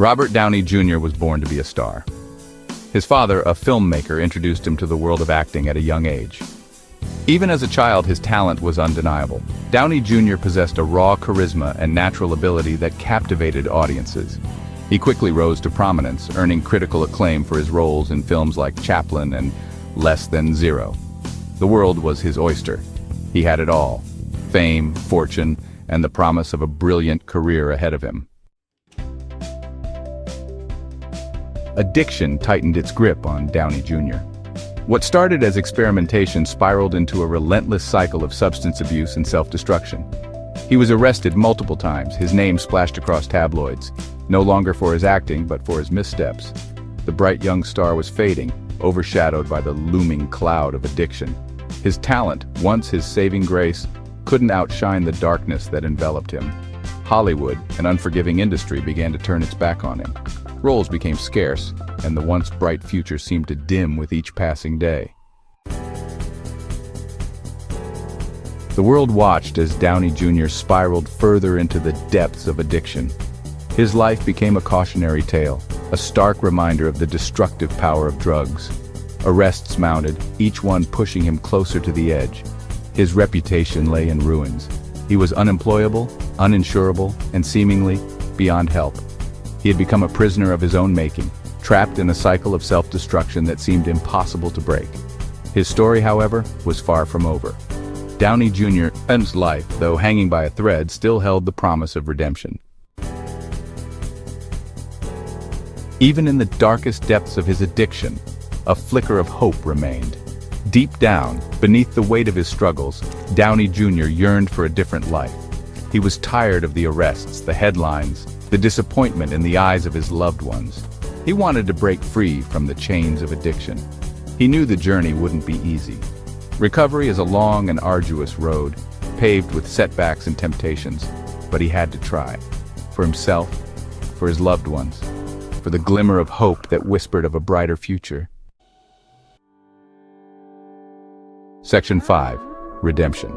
Robert Downey Jr. was born to be a star. His father, a filmmaker, introduced him to the world of acting at a young age. Even as a child, his talent was undeniable. Downey Jr. possessed a raw charisma and natural ability that captivated audiences. He quickly rose to prominence, earning critical acclaim for his roles in films like Chaplin and Less Than Zero. The world was his oyster. He had it all: fame, fortune, and the promise of a brilliant career ahead of him. Addiction tightened its grip on Downey Jr. What started as experimentation spiraled into a relentless cycle of substance abuse and self-destruction. He was arrested multiple times, his name splashed across tabloids, no longer for his acting but for his missteps. The bright young star was fading, overshadowed by the looming cloud of addiction. His talent, once his saving grace, couldn't outshine the darkness that enveloped him. Hollywood, an unforgiving industry, began to turn its back on him. Roles became scarce, and the once bright future seemed to dim with each passing day. The world watched as Downey Jr. spiraled further into the depths of addiction. His life became a cautionary tale, a stark reminder of the destructive power of drugs. Arrests mounted, each one pushing him closer to the edge. His reputation lay in ruins. He was unemployable, uninsurable, and seemingly beyond help. He had become a prisoner of his own making, trapped in a cycle of self-destruction that seemed impossible to break. His story, however, was far from over. Downey Jr.'s life, though hanging by a thread, still held the promise of redemption. Even in the darkest depths of his addiction, a flicker of hope remained. Deep down, beneath the weight of his struggles, Downey Jr. yearned for a different life. He was tired of the arrests, the headlines, the disappointment in the eyes of his loved ones. He wanted to break free from the chains of addiction. He knew the journey wouldn't be easy. Recovery is a long and arduous road, paved with setbacks and temptations, but he had to try. For himself, for his loved ones, for the glimmer of hope that whispered of a brighter future. Section 5. Redemption.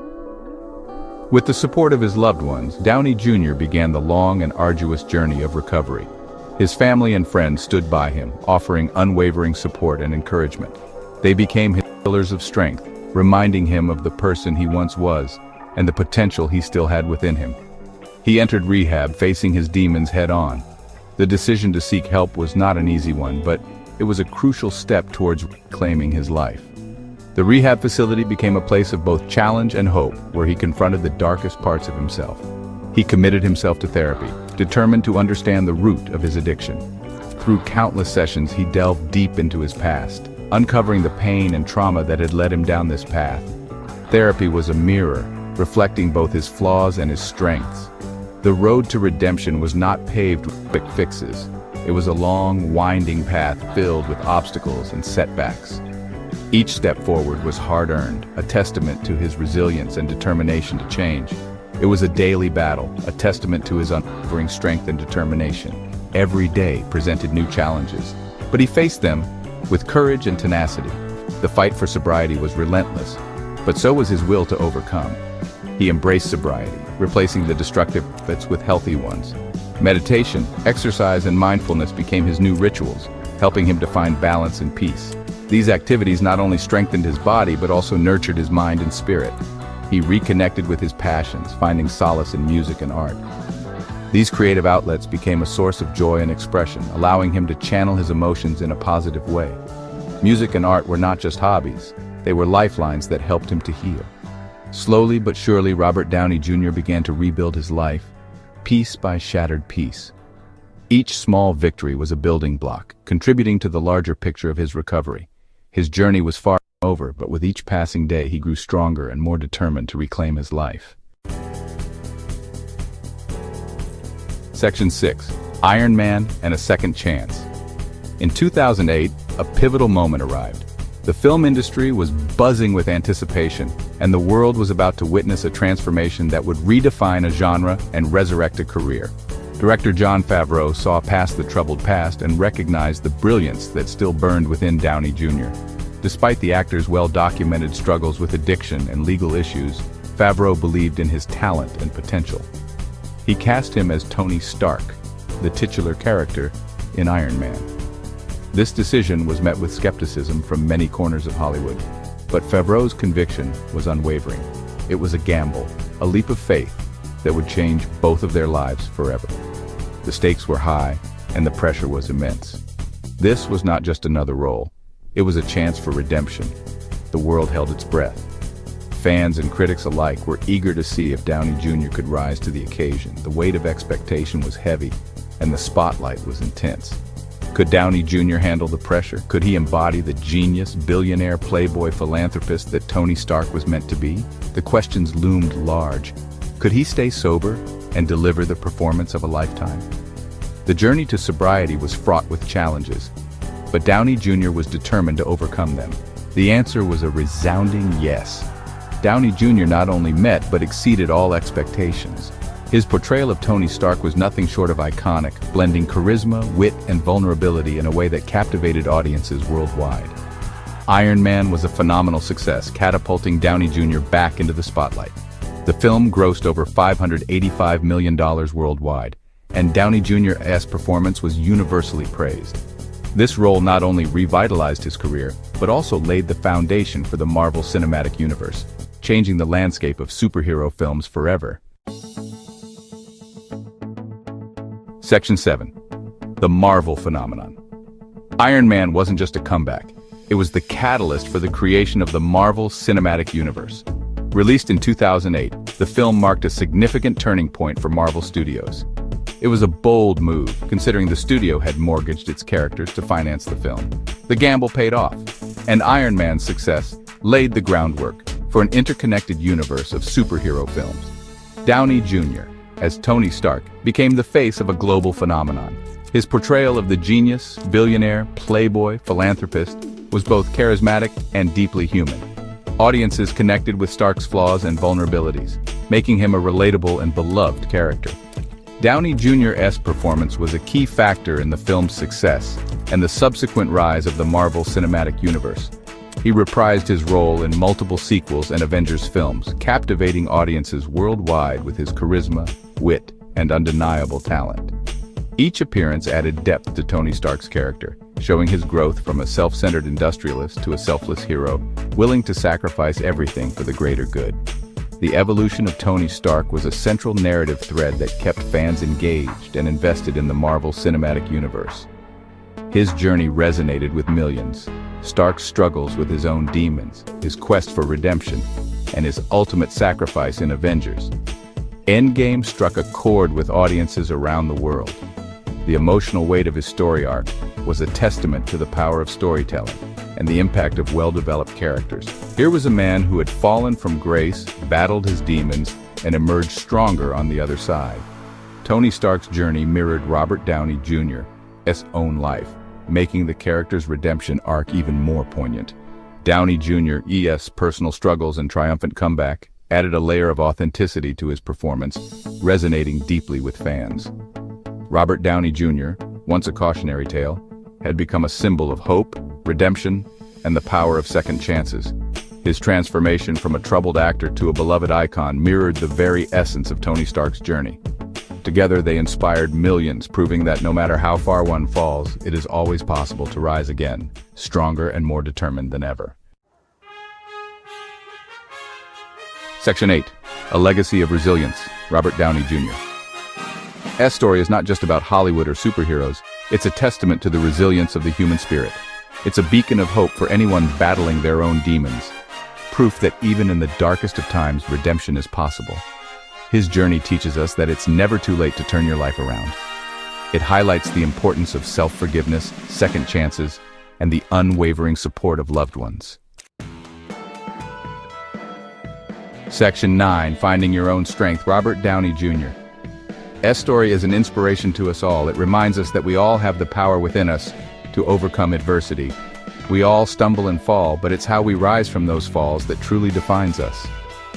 With the support of his loved ones, Downey Jr. began the long and arduous journey of recovery. His family and friends stood by him, offering unwavering support and encouragement. They became his pillars of strength, reminding him of the person he once was and the potential he still had within him. He entered rehab, facing his demons head-on. The decision to seek help was not an easy one, but it was a crucial step towards reclaiming his life. The rehab facility became a place of both challenge and hope, where he confronted the darkest parts of himself. He committed himself to therapy, determined to understand the root of his addiction. Through countless sessions, he delved deep into his past, uncovering the pain and trauma that had led him down this path. Therapy was a mirror, reflecting both his flaws and his strengths. The road to redemption was not paved with quick fixes. It was a long, winding path filled with obstacles and setbacks. Each step forward was hard-earned, a testament to his resilience and determination to change. It was a daily battle, a testament to his unwavering strength and determination. Every day presented new challenges, but he faced them with courage and tenacity. The fight for sobriety was relentless, but so was his will to overcome. He embraced sobriety, replacing the destructive habits with healthy ones. Meditation, exercise, and mindfulness became his new rituals, helping him to find balance and peace. These activities not only strengthened his body but also nurtured his mind and spirit. He reconnected with his passions, finding solace in music and art. These creative outlets became a source of joy and expression, allowing him to channel his emotions in a positive way. Music and art were not just hobbies, they were lifelines that helped him to heal. Slowly but surely, Robert Downey Jr. began to rebuild his life, piece by shattered piece. Each small victory was a building block, contributing to the larger picture of his recovery. His journey was far from over, but with each passing day he grew stronger and more determined to reclaim his life. Section 6. Iron Man and a Second Chance. In 2008, a pivotal moment arrived. The film industry was buzzing with anticipation, and the world was about to witness a transformation that would redefine a genre and resurrect a career. Director Jon Favreau saw past the troubled past and recognized the brilliance that still burned within Downey Jr. Despite the actor's well-documented struggles with addiction and legal issues, Favreau believed in his talent and potential. He cast him as Tony Stark, the titular character in Iron Man. This decision was met with skepticism from many corners of Hollywood, but Favreau's conviction was unwavering. It was a gamble, a leap of faith that would change both of their lives forever. The stakes were high, and the pressure was immense. This was not just another role. It was a chance for redemption. The world held its breath. Fans and critics alike were eager to see if Downey Jr. could rise to the occasion. The weight of expectation was heavy, and the spotlight was intense. Could Downey Jr. handle the pressure? Could he embody the genius, billionaire, playboy philanthropist that Tony Stark was meant to be? The questions loomed large. Could he stay sober and deliver the performance of a lifetime? The journey to sobriety was fraught with challenges, but Downey Jr. was determined to overcome them. The answer was a resounding yes. Downey Jr. not only met but exceeded all expectations. His portrayal of Tony Stark was nothing short of iconic, blending charisma, wit, and vulnerability in a way that captivated audiences worldwide. Iron Man was a phenomenal success, catapulting Downey Jr. back into the spotlight. The film grossed over $585 million worldwide, and Downey Jr.'s performance was universally praised. This role not only revitalized his career, but also laid the foundation for the Marvel Cinematic Universe, changing the landscape of superhero films forever. Section 7. The Marvel Phenomenon. Iron Man wasn't just a comeback. It was the catalyst for the creation of the Marvel Cinematic Universe. Released in 2008, the film marked a significant turning point for Marvel Studios. It was a bold move, considering the studio had mortgaged its characters to finance the film. The gamble paid off, and Iron Man's success laid the groundwork for an interconnected universe of superhero films. Downey Jr., as Tony Stark, became the face of a global phenomenon. His portrayal of the genius, billionaire, playboy, philanthropist was both charismatic and deeply human. Audiences connected with Stark's flaws and vulnerabilities, making him a relatable and beloved character. Downey Jr.'s performance was a key factor in the film's success and the subsequent rise of the Marvel Cinematic Universe. He reprised his role in multiple sequels and Avengers films, captivating audiences worldwide with his charisma, wit, and undeniable talent. Each appearance added depth to Tony Stark's character, showing his growth from a self-centered industrialist to a selfless hero, willing to sacrifice everything for the greater good. The evolution of Tony Stark was a central narrative thread that kept fans engaged and invested in the Marvel Cinematic Universe. His journey resonated with millions. Stark's struggles with his own demons, his quest for redemption, and his ultimate sacrifice in Avengers. Endgame struck a chord with audiences around the world. The emotional weight of his story arc was a testament to the power of storytelling and the impact of well-developed characters. Here was a man who had fallen from grace, battled his demons, and emerged stronger on the other side. Tony Stark's journey mirrored Robert Downey Jr.'s own life, making the character's redemption arc even more poignant. Downey Jr.'s personal struggles and triumphant comeback added a layer of authenticity to his performance, resonating deeply with fans. Robert Downey Jr., once a cautionary tale, had become a symbol of hope, redemption, and the power of second chances. His transformation from a troubled actor to a beloved icon mirrored the very essence of Tony Stark's journey. Together, they inspired millions, proving that no matter how far one falls, it is always possible to rise again, stronger and more determined than ever. Section 8. A Legacy of Resilience, Robert Downey Jr. S story is not just about Hollywood or superheroes, it's a testament to the resilience of the human spirit. It's a beacon of hope for anyone battling their own demons, proof that even in the darkest of times, redemption is possible. His journey teaches us that it's never too late to turn your life around. It highlights the importance of self-forgiveness, second chances, and the unwavering support of loved ones. Section 9. Finding Your Own Strength, Robert Downey Jr. S story is an inspiration to us all. It reminds us that we all have the power within us to overcome adversity. We all stumble and fall, but it's how we rise from those falls that truly defines us.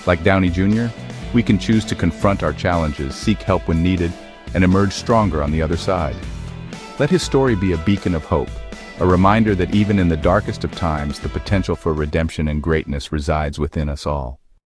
Like Downey Jr., we can choose to confront our challenges, seek help when needed, and emerge stronger on the other side. Let his story be a beacon of hope, a reminder that even in the darkest of times, the potential for redemption and greatness resides within us all.